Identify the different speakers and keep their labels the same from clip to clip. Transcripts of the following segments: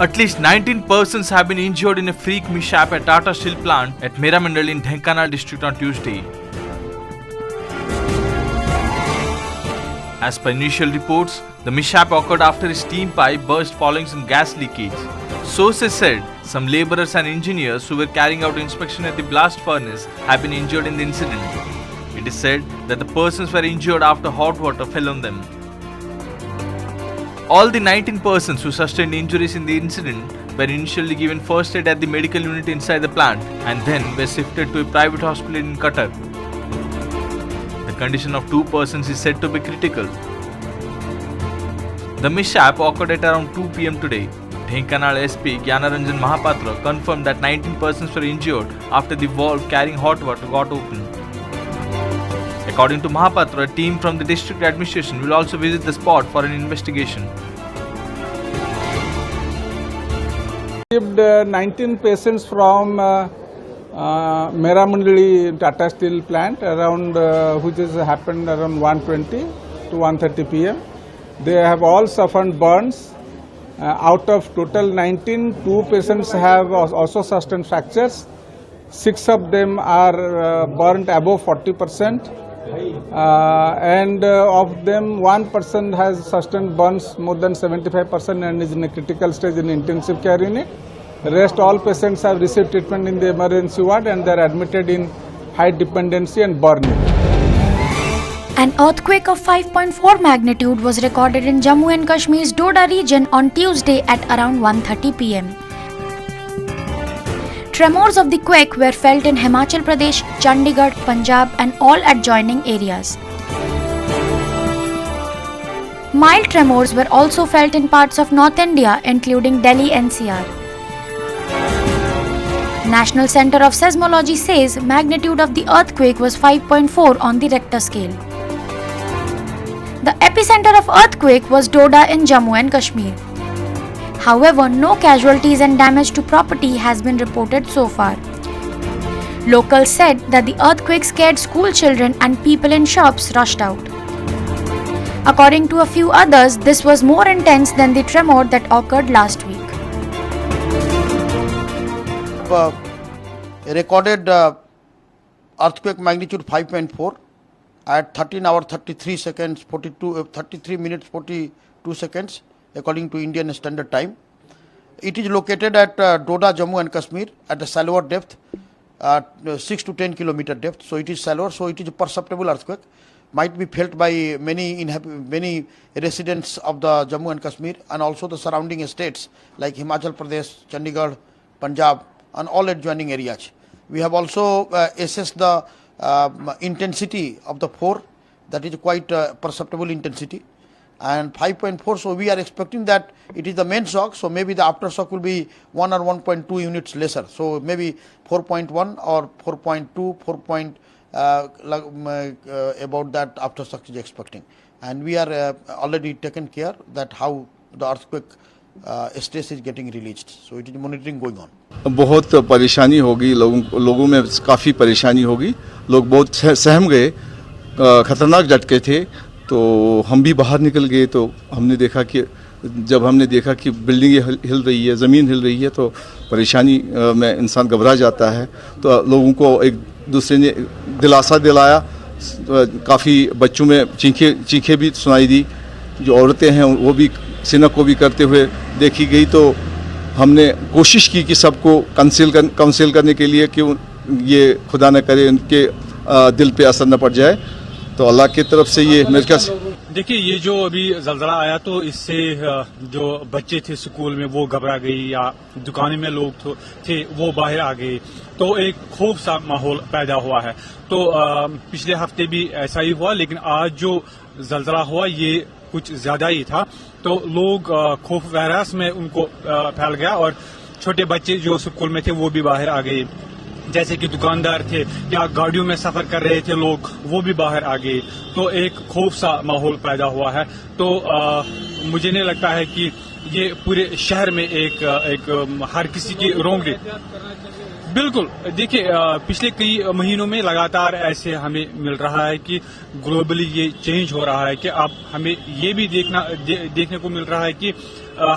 Speaker 1: At least 19 persons have been injured in a freak mishap at Tata Steel plant at Meramandali in Dhenkanal district on Tuesday. As per initial reports, the mishap occurred after a steam pipe burst following some gas leakage. Sources said some labourers and engineers who were carrying out inspection at the blast furnace have been injured in the incident. It is said that the persons were injured after hot water fell on them. All the 19 persons who sustained injuries in the incident were initially given first aid at the medical unit inside the plant and then were shifted to a private hospital in Qatar. The condition of 2 persons is said to be critical. The mishap occurred at around 2 p.m. today. Dhenkanal SP Gyanaranjan Mahapatra confirmed that 19 persons were injured after the valve carrying hot water got open. According to Mahapatra, a team from the district administration will also visit the spot for an investigation.
Speaker 2: Received 19 patients from Meramandali Tata Steel plant around which has happened around 1:20 to 1:30 p.m. They have all suffered burns. Out of total 19, 2 patients have also sustained fractures. 6 of them are burnt above 40%. And of them 1 person has sustained burns more than 75% and is in a critical stage in intensive care unit. The rest all patients have received treatment in the emergency ward and they are admitted in high dependency and burning.
Speaker 3: An earthquake of 5.4 magnitude was recorded in Jammu and Kashmir's Doda region on Tuesday at around 1:30 p.m. Tremors of the quake were felt in Himachal Pradesh, Chandigarh, Punjab and all adjoining areas. Mild tremors were also felt in parts of North India including Delhi NCR. National Center of Seismology says magnitude of the earthquake was 5.4 on the Richter scale. The epicenter of earthquake was Doda in Jammu and Kashmir. However, no casualties and damage to property has been reported so far. Locals said that the earthquake scared school children and people in shops rushed out. According to a few others, this was more intense than the tremor that occurred last week.
Speaker 4: Recorded earthquake magnitude 5.4 at 13 hours 33 seconds 33 minutes 42 seconds according to Indian Standard Time. It is located at Doda, Jammu and Kashmir at a shallower depth, 6 to 10 kilometer depth. So it is shallower, so it is a perceptible earthquake. Might be felt by many residents of the Jammu and Kashmir and also the surrounding states like Himachal Pradesh, Chandigarh, Punjab and all adjoining areas. We have also assessed the intensity of the 4, that is quite perceptible intensity. And 5.4, so we are expecting that it is the main shock, so maybe the aftershock will be 1 or 1.2 units lesser. So maybe 4.1 or 4.2, about that aftershock is expecting. And we are already taken care that how the earthquake stress is getting released. So it is monitoring going on.
Speaker 5: बहुत परेशानी होगी, लोगों में काफ़ी परेशानी होगी. लोग बहुत सहम गए, खतरनाक झटके थे. तो हम भी बाहर निकल गए तो हमने देखा कि जब हमने देखा कि बिल्डिंग हिल रही है, ज़मीन हिल रही है तो परेशानी में इंसान घबरा जाता है. तो लोगों को एक दूसरे ने दिलासा दिलाया. काफ़ी बच्चों में चीखें भी सुनाई दी. जो औरतें हैं वो भी सिनक को भी करते हुए देखी गई. तो हमने कोशिश की कि सबको काउंसिल करने के लिए कि ये खुदा न करे उनके दिल पे असर न पड़ जाए. तो अल्लाह की तरफ से ये मेरे ख्याल से
Speaker 6: देखिए, ये जो अभी जलजला आया तो इससे जो बच्चे थे स्कूल में वो घबरा गई या दुकानों में लोग थे वो बाहर आ गए. तो एक खौफ सा माहौल पैदा हुआ है. तो पिछले हफ्ते भी ऐसा ही हुआ, लेकिन आज जो जलजला हुआ ये कुछ ज्यादा ही था. तो लोग खौफ वैरास में उनको फैल गया और छोटे बच्चे जो स्कूल में थे वो भी बाहर आ गए. जैसे कि दुकानदार थे या गाड़ियों में सफर कर रहे थे लोग, वो भी बाहर आ गए. तो एक खौफ सा माहौल पैदा हुआ है. तो मुझे नहीं लगता है कि ये पूरे शहर में एक हर किसी की रोंगटे। बिल्कुल, देखिए पिछले कई महीनों में लगातार ऐसे हमें मिल रहा है कि ग्लोबली ये चेंज हो रहा है कि अब हमें ये भी देखने को मिल रहा है कि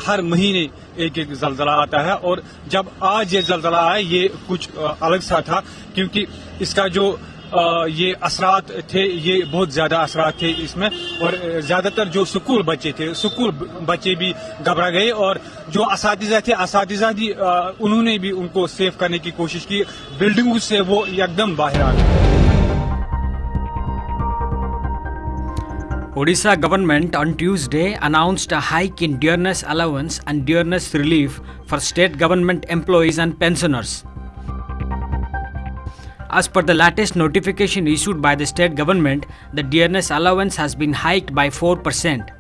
Speaker 6: हर महीने एक जलजला आता है। और जब आज ये जलजला आया ये कुछ अलग सा था, क्योंकि इसका जो ये असरात थे, ये बहुत ज्यादा असरात थे इसमें। और ज्यादातर जो स्कूल बच्चे भी घबरा गए, और जो असातिज़ा थे असातिज़ा भी उन्होंने भी उनको सेव करने की कोशिश की, बिल्डिंगों से वो एकदम बाहर आ गए।
Speaker 7: Odisha government on Tuesday announced a hike in dearness allowance and dearness relief for state government employees and pensioners. As per the latest notification issued by the state government, the dearness allowance has been hiked by 4%.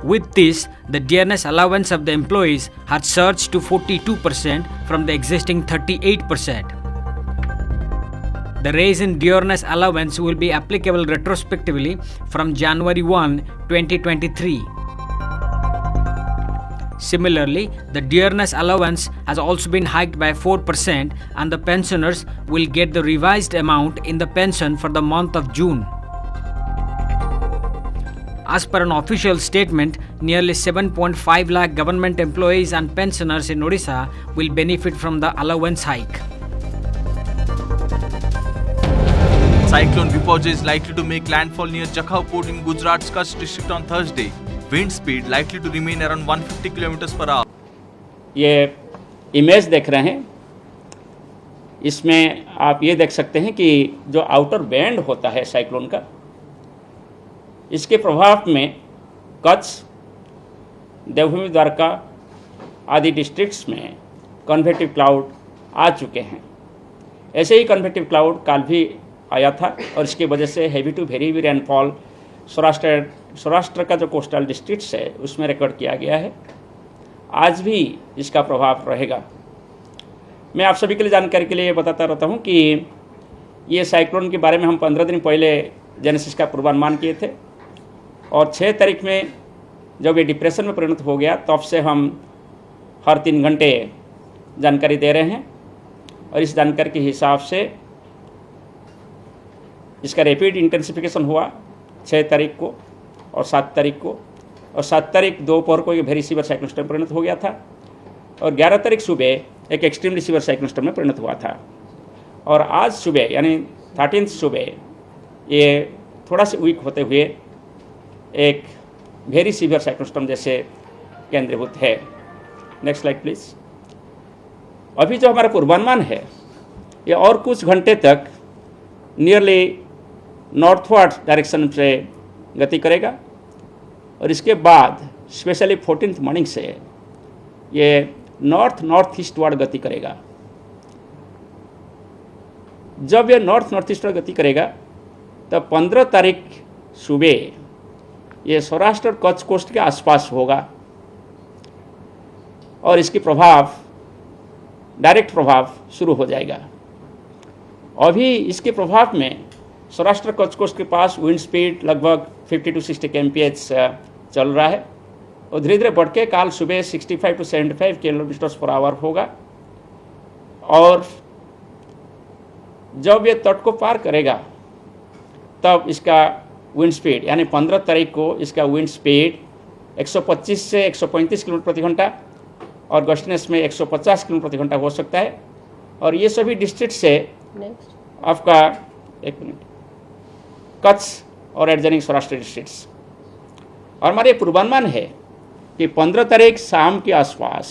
Speaker 7: With this, the dearness allowance of the employees had surged to 42% from the existing 38%. The raise in dearness allowance will be applicable retrospectively from January 1, 2023. Similarly, the dearness allowance has also been hiked by 4% and the pensioners will get the revised amount in the pension for the month of June. As per an official statement, nearly 7.5 lakh government employees and pensioners in Odisha will benefit from the allowance hike.
Speaker 1: Cyclone Biparjoy is likely to make landfall near Jakhau port in Gujarat's Kutch district on Thursday. Wind speed likely to remain around 150 km per hour.
Speaker 8: ये image देख रहे हैं, इसमें आप ये देख सकते हैं कि जो आउटर बैंड होता है साइक्लोन का, इसके प्रभाव में कच्छ, देवभूमि, द्वारका आदि डिस्ट्रिक्ट्स में कन्वेक्टिव क्लाउड आ चुके हैं। ऐसे ही कन्वेक्टिव क्लाउड कल भी आया था और इसकी वजह से heavy to very heavy rainfall Saurashtra का जो कोस्टल डिस्ट्रिक्ट्स है उसमें रिकॉर्ड किया गया है। आज भी इसका प्रभाव रहेगा। मैं आप सभी के लिए जानकारी के लिए बताता रहता हूं कि ये साइक्लोन के बारे में हम 15 दिन पहले जेनेसिस का पूर्वानुमान किए थे और 6 तारीख में जब ये डिप्रेशन में परिणत हो गया तब से हम हर 3 घंटे जानकारी दे रहे हैं और इस जानकारी के हिसाब से इसका रैपिड इंटेंसिफिकेशन हुआ 6 तारीख को और 7 तारीख को, और 7 तारीख दोपहर को ये वेरी सीवियर साइक्लोन स्टॉर्म परिणत हो गया था और 11 तारीख सुबह एक एक्सट्रीमली सीवियर साइक्लोन स्टॉर्म में परिणत हुआ था और आज सुबह यानी 13 सुबह ये थोड़ा सा वीक होते हुए एक वेरी सीवियर साइक्लोन स्टॉर्म जैसे केंद्रीभूत है। Next slide please. अभी जो हमारा पूर्वानुमान है ये और कुछ घंटे तक नियरली नॉर्थवर्ड डायरेक्शन से गति करेगा और इसके बाद स्पेशली 14th मॉर्निंग से ये नॉर्थ ईस्टवर्ड गति करेगा। जब ये नॉर्थ ईस्टवर्ड गति करेगा तब 15 तारीख सुबह ये सौराष्ट्र और कच्छ कोस्ट के आसपास होगा और इसकी डायरेक्ट प्रभाव शुरू हो जाएगा। अभी इसके प्रभाव में सौराष्ट्र कच्छ कोस्ट के पास विंड स्पीड लगभग 50 to 60 kmph चल रहा है और धीरे धीरे बढ़ के काल सुबह 65 to 75 km/h होगा और जब ये तट को पार करेगा तब इसका विंड स्पीड यानी 15 तारीख को इसका विंड स्पीड 125 से 135 किलोमीटर प्रति घंटा और गस्टनेस में 150 किलोमीटर प्रति घंटा हो सकता है और ये सभी डिस्ट्रिक्ट से आपका एक मिनट कच्छ और एडजॉइनिंग सौराष्ट्र डिस्ट्रिक्ट्स। और हमारे पूर्वानुमान है कि 15 तारीख शाम के आसपास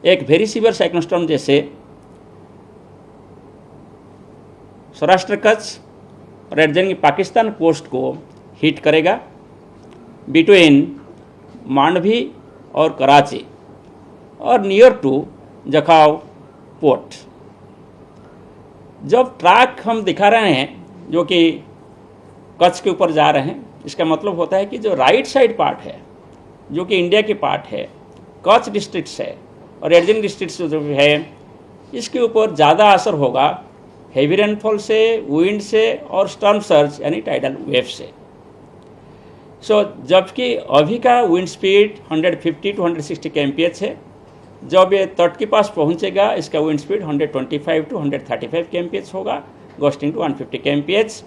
Speaker 8: एक वेरी सीवियर साइक्लोन स्टॉर्म जैसे सौराष्ट्र कच्छ और एडजॉइनिंग पाकिस्तान कोस्ट को हिट करेगा बिटवीन मांडवी और कराची और नियर टू जखाव पोर्ट। जब ट्रैक हम दिखा रहे हैं जो कि कच्छ के ऊपर जा रहे हैं इसका मतलब होता है कि जो राइट साइड पार्ट है जो कि इंडिया की पार्ट है कच्छ डिस्ट्रिक्ट है और एडजॉइनिंग डिस्ट्रिक्ट जो है इसके ऊपर ज़्यादा असर होगा हेवी रेनफॉल से, विंड से और स्टॉर्म सर्ज यानी टाइडल वेव से। जबकि अभी का विंड स्पीड 150 टू 160 kmph है। जब ये तट के पास पहुंचेगा इसका विंड स्पीड 125 टू 135 kmph होगा, गस्टिंग टू 150 kmph।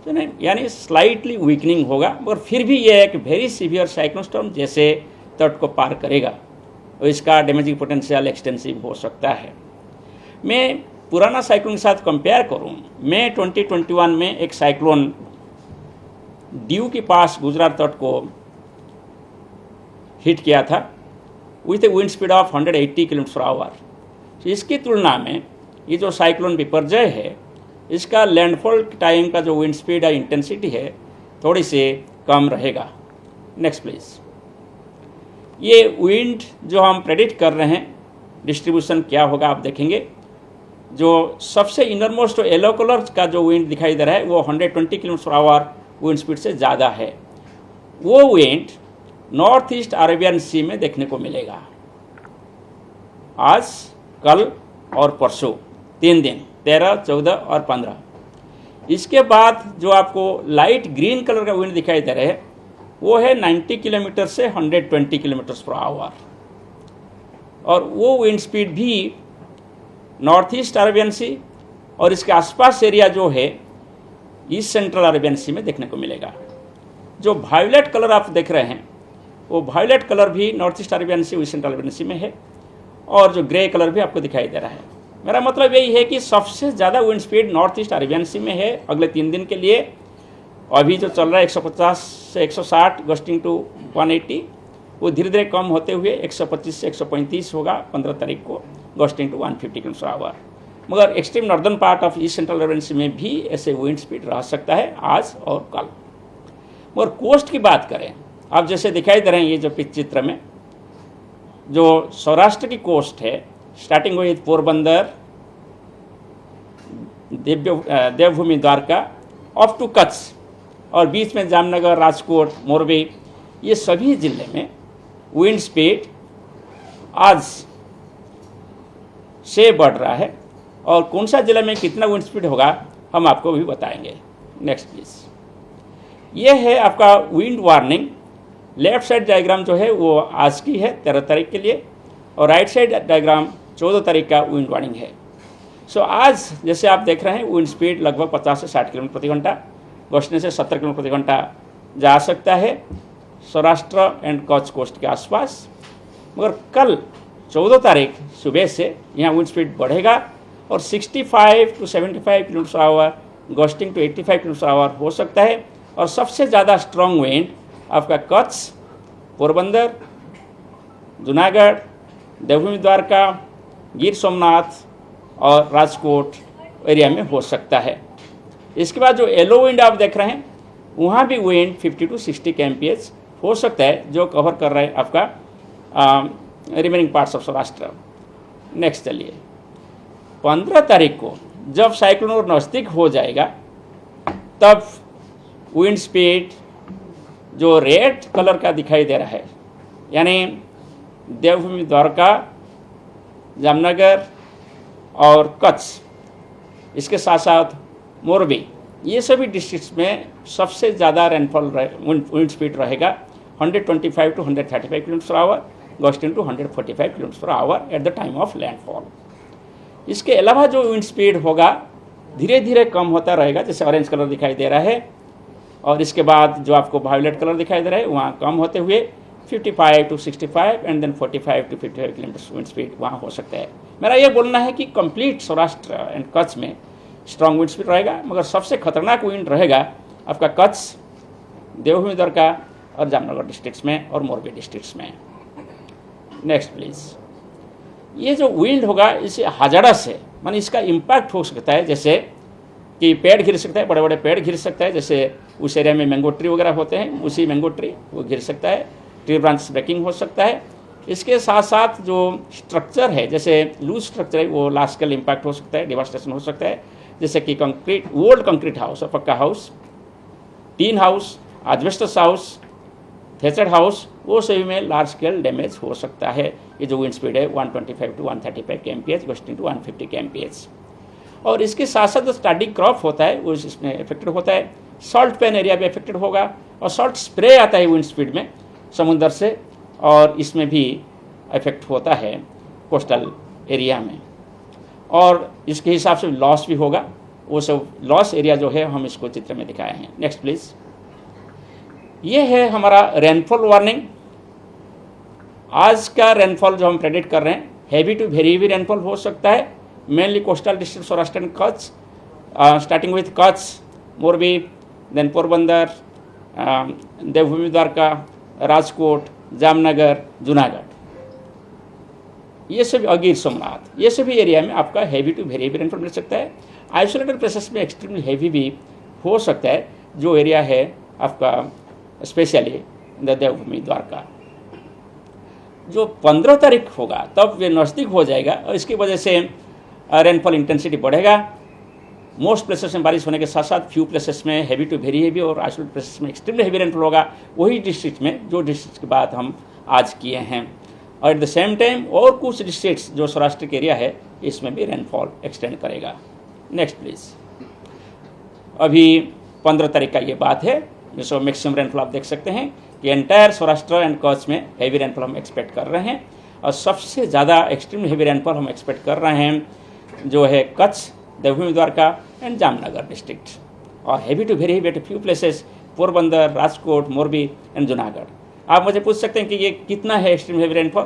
Speaker 8: तो नहीं, यानी स्लाइटली वीकनिंग होगा, मगर फिर भी ये एक वेरी सीवियर साइक्लोन स्टॉर्म जैसे तट को पार करेगा और इसका डैमेजिंग पोटेंशियल एक्सटेंसिव हो सकता है। मैं पुराना साइक्लोन के साथ कंपेयर करूं, मैं 2021 में एक साइक्लोन ड्यू के पास गुजरात तट को हिट किया था with a wind speed of 180 km/h। इसकी तुलना में ये जो साइक्लोन बिपरजय है इसका लैंडफॉल टाइम का जो विंड स्पीड या इंटेंसिटी है थोड़ी से कम रहेगा। Next please. ये विंड जो हम प्रेडिक्ट कर रहे हैं डिस्ट्रीब्यूशन क्या होगा आप देखेंगे। जो सबसे इनरमोस्ट येलो कलर का जो विंड दिखाई दे रहा है वो 120 km/h विंड स्पीड से ज़्यादा है। वो wind north east Arabian sea में देखने को मिलेगा आज, कल और परसों, 3 दिन 13, 14 और 15। इसके बाद जो आपको लाइट ग्रीन कलर का विंड दिखाई दे रहा है वो है 90 किलोमीटर से 120 km/h और वो विंड स्पीड भी नॉर्थ ईस्ट अरेबियन सी और इसके आसपास एरिया जो है ईस्ट सेंट्रल अरेबियन सी में देखने को मिलेगा। जो वायलेट कलर आप देख रहे हैं वो वायलेट कलर भी नॉर्थ ईस्ट अरेबियन सी, ईस्ट सेंट्रल अरेबियन सी में है और जो ग्रे कलर भी आपको दिखाई दे रहा है। मेरा मतलब यही है कि सबसे ज़्यादा wind speed north east Arabian sea में है अगले 3 दिन के लिए। अभी जो चल रहा है 150 से 160 गस्टिंग टू 180, वो धीरे धीरे कम होते हुए 125 से 135 होगा 15 तारीख को, गस्टिंग टू 150 km/h। मगर extreme northern part of east central Arabian sea में भी ऐसे विंड स्पीड रह सकता है आज और कल। मगर कोस्ट की बात करें, आप जैसे दिखाई दे रहे हैं ये जो चित्र में, जो सौराष्ट्र की कोस्ट है starting with Porbandar, Devbhoomi, Dwarka up to Kutch और बीच में जामनगर, राजकोट, मोरबी, ये सभी जिले में विंड स्पीड आज से बढ़ रहा है और कौन सा जिला में कितना विंड स्पीड होगा हम आपको भी बताएंगे। Next please. ये है आपका wind warning. Left side diagram जो है वो आज की है 13 तारीख के लिए और राइट साइड डायग्राम 14 तारीख का विंड वार्निंग है। आज जैसे आप देख रहे हैं विंड स्पीड लगभग 50 से 60 किलोमीटर प्रति घंटा, गस्टने से 70 किलोमीटर प्रति घंटा जा सकता है सौराष्ट्र एंड कच्छ कोस्ट के आसपास। मगर कल 14 तारीख सुबह से यहाँ विंड स्पीड बढ़ेगा और 65 to 75 km/h, gusting to 85 km/h हो सकता है। और सबसे ज़्यादा स्ट्रॉन्ग विंड आपका कच्छ, पोरबंदर, जूनागढ़, देवभूमि, द्वारका, गिर सोमनाथ और राजकोट एरिया में हो सकता है। इसके बाद जो येलो विंड आप देख रहे हैं वहाँ भी विंड 50 टू 60 kmph हो सकता है जो कवर कर रहा है आपका remaining parts of Saurashtra. Next चलिए। 15 तारीख को जब साइक्लोन और नज़दीक हो जाएगा तब विंड स्पीड जो रेड कलर का दिखाई दे रहा है, यानी देवभूमि, द्वारका, जामनगर और कच्छ, इसके साथ साथ मोरबी, ये सभी डिस्ट्रिक्ट्स में सबसे ज़्यादा रेनफॉल विंड स्पीड रहेगा 125 to 135 km/h, gusting to 145 km/h at the time of landfall. इसके अलावा जो विंड स्पीड होगा धीरे धीरे कम होता रहेगा, जैसे ऑरेंज कलर दिखाई दे रहा है और इसके बाद जो आपको वायलेट कलर दिखाई दे रहा है वहाँ कम होते हुए 55 to 65 and then 45 to 55 kilometre wind speed वहाँ हो सकता है। मेरा ये बोलना है कि कंप्लीट सौराष्ट्र एंड कच्छ में स्ट्रॉन्ग विंड स्पीड रहेगा, मगर सबसे खतरनाक विंड रहेगा आपका कच्छ, देवभूमि, द्वारका और जामनगर डिस्ट्रिक्ट्स में और मोरबी डिस्ट्रिक्ट्स में। Next please. ये जो विंड होगा इसे हजारस है, माने इसका इम्पैक्ट हो सकता है, जैसे कि पेड़ गिर सकता है, बड़े बड़े पेड़ गिर सकता है, जैसे उस एरिया में मैंगो ट्री वगैरह होते हैं उसी मैंगो ट्री वो गिर सकता है, ट्री ब्रांच ब्रेकिंग हो सकता है। इसके साथ साथ जो स्ट्रक्चर है, जैसे लूज स्ट्रक्चर है, वो लार्ज स्केल इम्पैक्ट हो सकता है, डिवास्टेशन हो सकता है, जैसे कि कंक्रीट, ओल्ड कंक्रीट हाउस और पक्का house, tin house, asbestos house, thatched house, वो सभी में लार्ज स्केल डैमेज हो सकता है। ये जो विंड स्पीड है 125 to 135 kmph, gusting to 150 kmph। और इसके साथ साथ जो स्टैटिक क्रॉप होता है वो इसमें इफेक्टेड होता है, सॉल्ट पेन एरिया भी इफेक्टेड होगा, और सॉल्ट स्प्रे आता है विंड स्पीड में समुद्र से, और इसमें भी इफेक्ट होता है कोस्टल एरिया में, और इसके हिसाब से लॉस भी होगा। वो सब लॉस एरिया जो है हम इसको चित्र में दिखाए हैं। Next please. ये है हमारा रेनफॉल वार्निंग। आज का रेनफॉल जो हम प्रेडिक्ट कर रहे हैं, heavy to very heavy rainfall हो सकता है, mainly coastal district Saurashtra and Kutch, starting with Kutch, Morbi, then Porbandar, देवभूमि द्वारका, राजकोट, जामनगर, जूनागढ़, ये सभी अगीर सोमनाथ, ये सभी एरिया में आपका heavy to very heavy rainfall मिल सकता है। आइसोलेटेड प्लेसेस में एक्सट्रीमली हैवी भी हो सकता है, जो एरिया है आपका स्पेशली देवभूमि द्वारका। जो 15 तारीख होगा तब वे नज़दीक हो जाएगा, और इसकी वजह से रेनफॉल इंटेंसिटी बढ़ेगा। मोस्ट प्लेसेस में बारिश होने के साथ साथ फ्यू प्लेसेस में हैवी टू वेरी हेवी और आइसोलेटेड प्लेसेस में एक्सट्रीमली हेवी रेनफॉल होगा, वही डिस्ट्रिक्ट में जो डिस्ट्रिक्ट की बात हम आज किए हैं। और एट द सेम टाइम और कुछ डिस्ट्रिक्ट्स जो सौराष्ट्र के एरिया है, इसमें भी रेनफॉल एक्सटेंड करेगा। Next please. अभी 15 तारीख का ये बात है, जिसको मैक्सिमम रेनफॉल आप देख सकते हैं कि एंटायर सौराष्ट्र एंड कच्छ में हैवी रेनफॉल हम एक्सपेक्ट कर रहे हैं, और सबसे ज़्यादा एक्सट्रीम हैवी रेनफॉल हम एक्सपेक्ट कर रहे हैं जो है कच्छ, देवभूमि द्वारका एंड जामनगर डिस्ट्रिक्ट, और heavy to very heavy at few places Porbandar, Rajkot, Morbi and Junagadh. आप मुझे पूछ सकते हैं कि ये कितना है एक्सट्रीम हैवी रेनफॉल।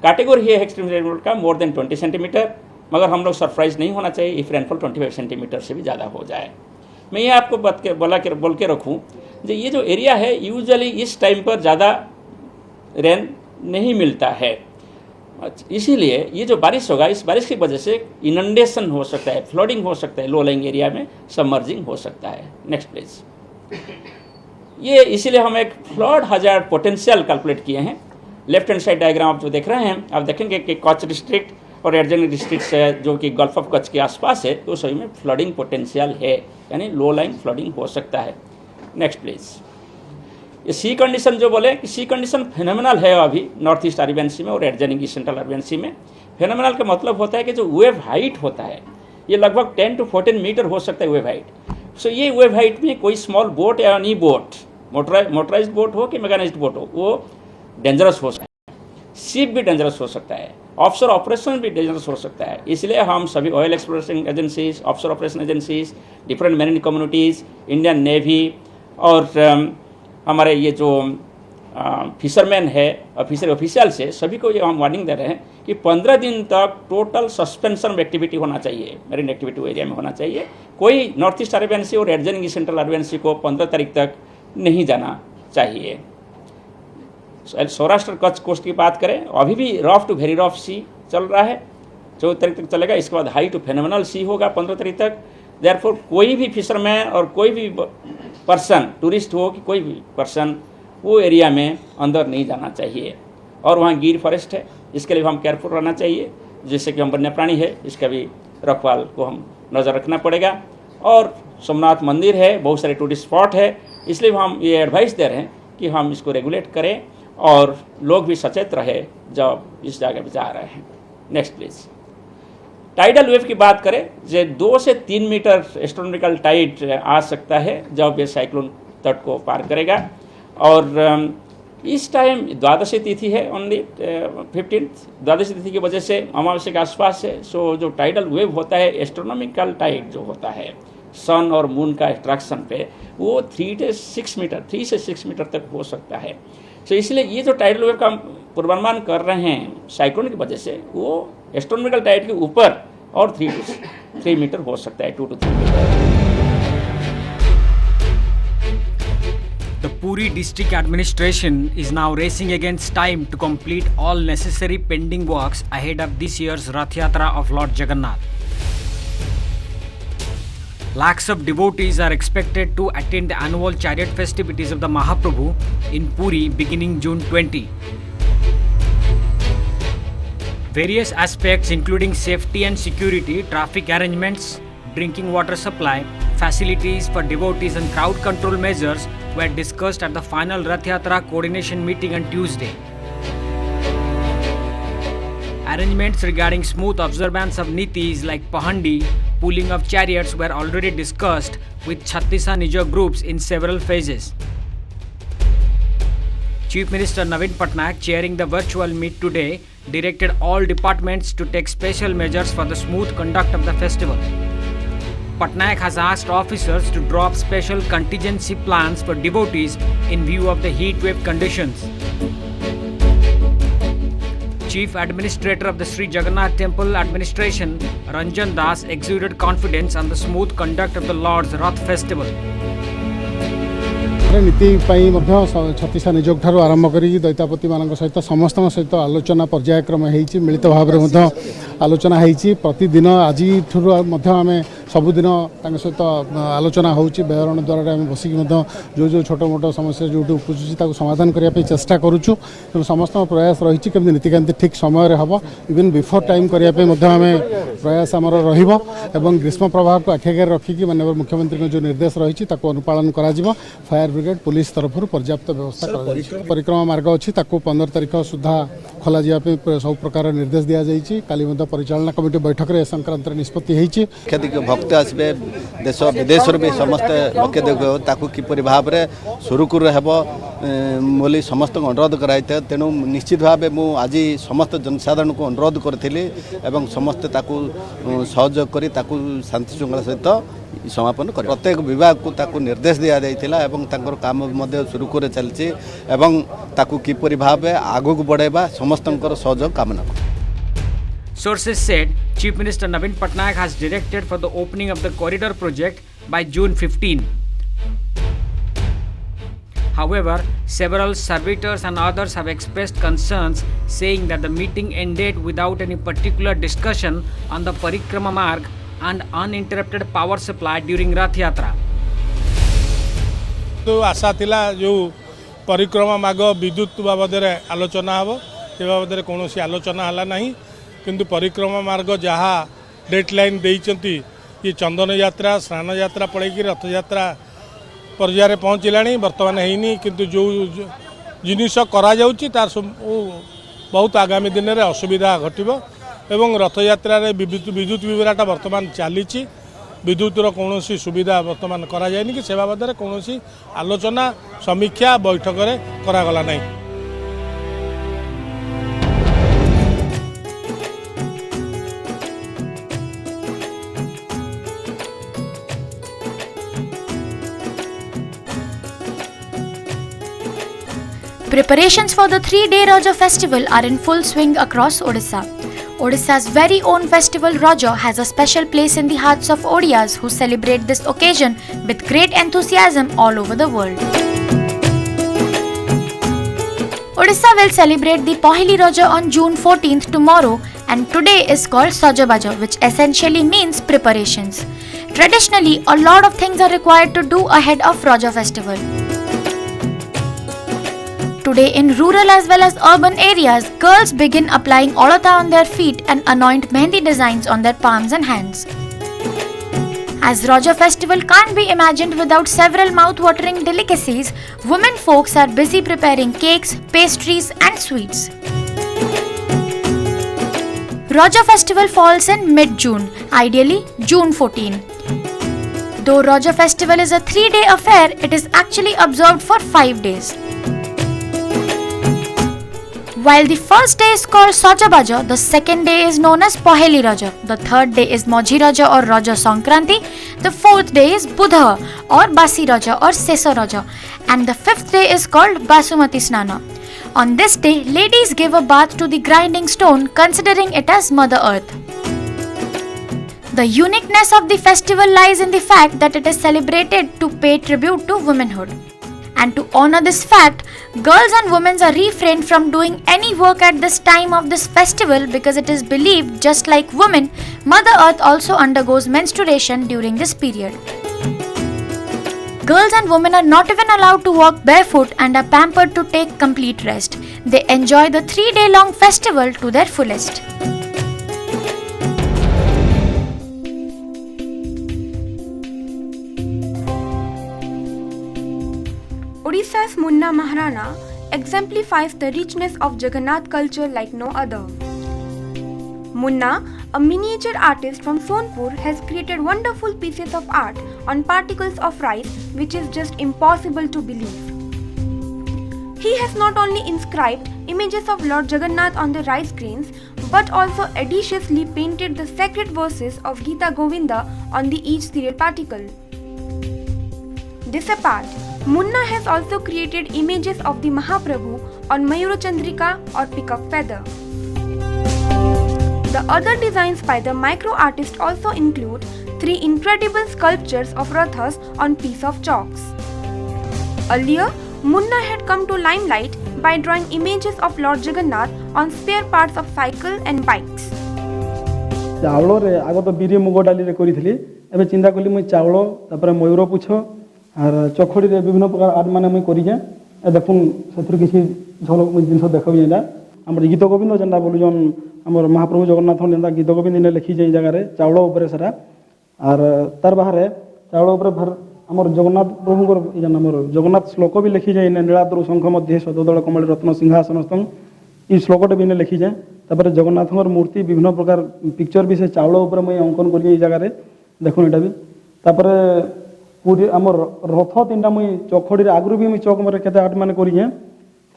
Speaker 8: कैटेगरी है एक्सट्रीम रेनफॉल का मोर देन 20 सेंटीमीटर, मगर हम लोग सरप्राइज नहीं होना चाहिए इफ रेनफॉल 25 सेंटीमीटर से भी ज़्यादा हो जाए। मैं ये आपको बोल के रखूँ, ये जो एरिया है यूजुअली इस टाइम पर ज़्यादा रेन नहीं मिलता है, इसीलिए ये जो बारिश होगा, इस बारिश की वजह से इनंडेशन हो सकता है, फ्लडिंग हो सकता है, लो लाइंग एरिया में सबमर्जिंग हो सकता है। Next please. ये इसीलिए हम एक फ्लड हजार्ड पोटेंशियल कैलकुलेट किए हैं। लेफ्ट हैंड साइड डायग्राम आप जो देख रहे हैं, आप देखेंगे कि कच्छ डिस्ट्रिक्ट और एडजॉइनिंग डिस्ट्रिक्ट है जो कि गल्फ ऑफ कच्छ के आसपास है, तो सभी में फ्लडिंग पोटेंशियल है, यानी लो लाइन फ्लडिंग हो सकता है। Next please. ये सी कंडीशन जो बोले कि सी कंडीशन फेनोमेनल है अभी नॉर्थ ईस्ट अरेबियन सी में और एडजॉइनिंग सेंट्रल अरेबियन सी में। फेनोमेनल का मतलब होता है कि जो वेव हाइट होता है, ये लगभग 10 to 14 मीटर हो सकता है वेव हाइट। सो ये वेव हाइट में कोई स्मॉल बोट या एनी बोट, मोटराइज्ड बोट हो कि मैकेनाइज्ड बोट हो, वो डेंजरस हो सकता है। शिप भी डेंजरस हो सकता है, ऑफशोर ऑपरेशन भी डेंजरस हो सकता है। इसलिए हम सभी oil exploration agencies, offshore operation agencies, different marine communities, Indian navy और हमारे ये जो फिशरमैन है, फिशर ऑफिशियल से सभी को ये हम वार्निंग दे रहे हैं कि 15 दिन तक टोटल सस्पेंशन ऑफ एक्टिविटी होना चाहिए, मैरीन एक्टिविटी एरिया में होना चाहिए। कोई नॉर्थ ईस्ट अरेबियन सी और एडजॉइनिंग सेंट्रल अरेबियन सी को 15 तारीख तक नहीं जाना चाहिए। सौराष्ट्र कच्छ कोस्ट की बात करें, अभी भी रफ टू वेरी रफ सी चल रहा है, 14 तारीख तक चलेगा। इसके बाद हाई टू फेनोमेनल सी होगा 15 तारीख तक। देयरफॉर कोई भी फिशरमैन और कोई भी पर्सन, टूरिस्ट हो कि कोई भी पर्सन, वो एरिया में अंदर नहीं जाना चाहिए। और वहाँ गिर फॉरेस्ट है, इसके लिए हम केयरफुल रहना चाहिए। जैसे कि हम वन्य प्राणी है, इसका भी रखवाल को हम नज़र रखना पड़ेगा। और सोमनाथ मंदिर है, बहुत सारे टूरिस्ट स्पॉट है, इसलिए हम ये एडवाइस दे रहे हैं कि हम इसको रेगुलेट करें और लोग भी सचेत रहे जब इस जगह पर जा रहे हैं। Next please. टाइडल वेव की बात करें, जो 2 से 3 मीटर एस्ट्रोनॉमिकल टाइड आ सकता है जब ये साइक्लोन तट को पार करेगा। और इस टाइम द्वादशी तिथि है, ओनली 15th द्वादशी तिथि की वजह से अमावस्या के आसपास है। सो जो टाइडल वेव होता है, एस्ट्रोनॉमिकल टाइड जो होता है सन और मून का एट्रैक्शन पे, वो 3 से 6 मीटर तक हो सकता है। तो इसलिए ये जो टाइडल वेव का पूर्वानुमान कर रहे हैं साइक्लोन की वजह से, वो एस्ट्रोनॉमिकल टाइड के ऊपर और 3 मीटर हो सकता है, 2 to 3 metre.
Speaker 7: The Puri district administration is now racing against time to complete all necessary pending works ahead of this year's Rath Yatra of Lord Jagannath. Lakhs of devotees are expected to attend the annual chariot festivities of the Mahaprabhu in Puri beginning June 20. Various aspects including safety and security, traffic arrangements, drinking water supply, facilities for devotees and crowd control measures were discussed at the final Rath Yatra coordination meeting on Tuesday. Arrangements regarding smooth observance of nitis like Pahandi, pooling of chariots were already discussed with Chhattisa Nijo groups in several phases. Chief Minister Naveen Patnaik, chairing the virtual meet today, directed all departments to take special measures for the smooth conduct of the festival. Patnaik has asked officers to draw up special contingency plans for devotees in view of the heat wave conditions. Chief Administrator of the Sri Jagannath Temple Administration, Ranjan Das, exuded confidence on the smooth conduct of the Lord's Rath festival.
Speaker 9: नीति छत्तीस निजोग ठार आरंभ कर दैतापति मान सहित समस्त सहित आलोचना पर्यायक्रम मिलित भाव में आलोचना प्रतिदिन आज आम सबुदिन सहित आलोचना होची बेहरण द्वारा आम बसिक जो जो छोट मोट समस्या जो उपजुची समाधान करने चेष्टा करुचु तेणु समस्त प्रयास रही कमी नीतिकांति ठीक समय हम इवन बिफोर टाइम करने आम प्रयास आमर रही ग्रीष्म प्रभाव को आखिआगे रखिकी माननीय मुख्यमंत्री जो निर्देश रही अनुपालन करा फायर ब्रिगेड पुलिस तरफ पर्याप्त व्यवस्था परिक्रमा मार्ग अच्छी 15 तारिख सुधा खोल सब प्रकार निर्देश दि जाइए काली परिचालना कमिटी बैठक में संक्रांत निष्पत्ति
Speaker 10: भक्त आसबे देश विदेश भी समस्ते लक्ष्य देखो किपर भाव में सुरुखुरु बोली समस्त अनुरोध कराई तेणु निश्चित भाव मुझे आज समस्त जनसाधारण को अनुरोध करी समस्ते सहयोग कर शांति श्रृंखला सहित समापन कर प्रत्येक विभाग को ताकू निर्देश दि जाता काम सुरुखुरु चलती किपर भाव आगू बढ़ावा समस्त सहयोग कामना।
Speaker 7: Sources said Chief Minister Naveen Patnaik has directed for the opening of the corridor project by June 15. However, several servitors and others have expressed concerns, saying that the meeting ended without any particular discussion on the Parikrama Marg and uninterrupted power supply during Rath Yatra.
Speaker 11: तो आशा थिला जो परिक्रमा मार्ग विद्युत बाबद आलोचना हम से बाबद कौन आलोचना है ना किंतु परिक्रमा मार्ग जहाँ डेडलाइन देइचंती ये चंदन यात्रा स्नान यात्रा पड़ेगी रथ यात्रा पर्यायर पहुँचला बर्तमान है किंतु जो जिनिस करा जाउची तार बहुत आगामी दिन में असुविधा घटव एवं रथ यात्रा विद्युत विभराटा बर्तमान चली विद्युतर कौन सुविधा बर्तमान करा जाएनि कि से बाबद कौन आलोचना समीक्षा बैठक में करागला नहीं।
Speaker 3: Preparations for the 3-day Raja festival are in full swing across Odisha. Odisha's very own festival Raja has a special place in the hearts of Odiyas who celebrate this occasion with great enthusiasm all over the world. Odisha will celebrate the Pahili Raja on June 14th tomorrow, and today is called Sajabaja, which essentially means preparations. Traditionally, a lot of things are required to do ahead of Raja festival. Today in rural as well as urban areas, girls begin applying olata on their feet and anoint mehndi designs on their palms and hands. As Raja festival can't be imagined without several mouth-watering delicacies, women folks are busy preparing cakes, pastries and sweets. Raja festival falls in mid-June, ideally June 14. Though Raja festival is a 3-day affair, it is actually observed for 5 days. While the first day is called Sajabaja, the second day is known as Paheli Raja, the third day is Majhi Raja or Raja Sankranti, the fourth day is Budha or Basi Raja or Sesa Raja, and the fifth day is called Basumati Snana. On this day, ladies give a bath to the grinding stone, considering it as Mother Earth. The uniqueness of the festival lies in the fact that it is celebrated to pay tribute to womanhood. And to honor this fact, girls and women are refrained from doing any work at this time of this festival because it is believed, just like women, Mother Earth also undergoes menstruation during this period. Girls and women are not even allowed to walk barefoot and are pampered to take complete rest. They enjoy the 3-day long festival to their fullest.
Speaker 12: Odisha's Munna Maharana exemplifies the richness of Jagannath culture like no other. Munna, a miniature artist from Sonpur, has created wonderful pieces of art on particles of rice which is just impossible to believe. He has not only inscribed images of Lord Jagannath on the rice grains, but also audaciously painted the sacred verses of Gita Govinda on the each cereal particle. This apart, Munna has also created images of the Mahaprabhu on Mayura Chandrika or peacock feather. The other designs by the micro artist also include 3 incredible sculptures of Rathas on piece of chalks. Earlier, Munna had come to limelight by drawing images of Lord Jagannath on spare parts of cycle and bikes.
Speaker 13: चावल रे आग तो बिरी मुग डाली रे करी एबे चिंता कली मुई चावल तापर मयूर पुछ और चखड़ी रे विभिन्न प्रकार आर्ट माने मुई करी जे देखुन सेथुर किछि झलक मुई जिंस देखबी एला हमर गीत गोविंद जेंदा बोलुजन हमर महाप्रभु जगन्नाथ जेंदा गीत गोविंद ने लिखि जे जगह रे चावल ऊपर सारा और तार बाहर चावल ऊपर आमर जगन्नाथ प्रभुଙ୍କର ଯେନ୍ ଆମର ଜଗନ୍ନାଥ ଶ୍ଲୋକ ବି ଲେଖିଯାଏ ନୀଳାଦ୍ରୁ ଶଙ୍ଖ ମଧ୍ୟ ସଦୋଦଳ କମଳ ରତ୍ନ ସିଂହାସନସ୍ଥଂ এই শ্লোকটা ବି ଲେଖିଯାଏ ତାପରେ ଜଗନ୍ନାଥଙ୍କର ମୂର୍ତ୍ତି ବିଭିନ୍ନ ପ୍ରକାର ପିକ୍ଚର ବି ସେ ଚାଉଳ ଉପରେ ମୁଇଁ ଅଙ୍କନ କରି ଏଇ ଜାଗାରେ ଦେଖୁନ ଏଟା ବି ତାପରେ ପୁରୀ ଆମର ରଥ ତିନଟା ମୁଇଁ ଚଖଡ଼ିରେ ଆଗରୁ ବି ମୁଇଁ ଚକ ମରେ କେତେ ଆର୍ଟ ମାନେ କରିଯାଏ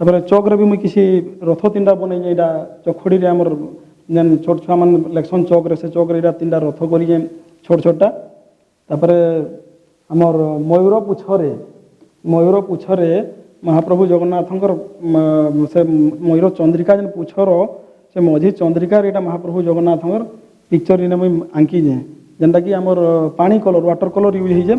Speaker 13: ତାପରେ ଚକରେ ବି ମୁଇଁ କିଛି ରଥ ତିନଟା ବନେଇ ଯାଏ ଏଟା ଚଖଡ଼ିରେ ଆମର ଯେନ୍ ଛୋଟ ଛୁଆ ମାନେ ଇଲେକ୍ସନ ଚକରେ ସେ ଚକରେ ଏଟା ତିନଟା ରଥ କରିଯାଏ ଛୋଟ ଛୋଟଟା ତାପରେ आमर मयूर पुछरे महाप्रभु जगन्नाथंकर से मयूर चंद्रिका जेन पुछर से मझी चंद्रिका एटा महाप्रभु जगन्नाथंकर पिक्चर इने मुई आंकी जे जेनटा कि आमर पानी कलर वाटर कलर यूज होइजे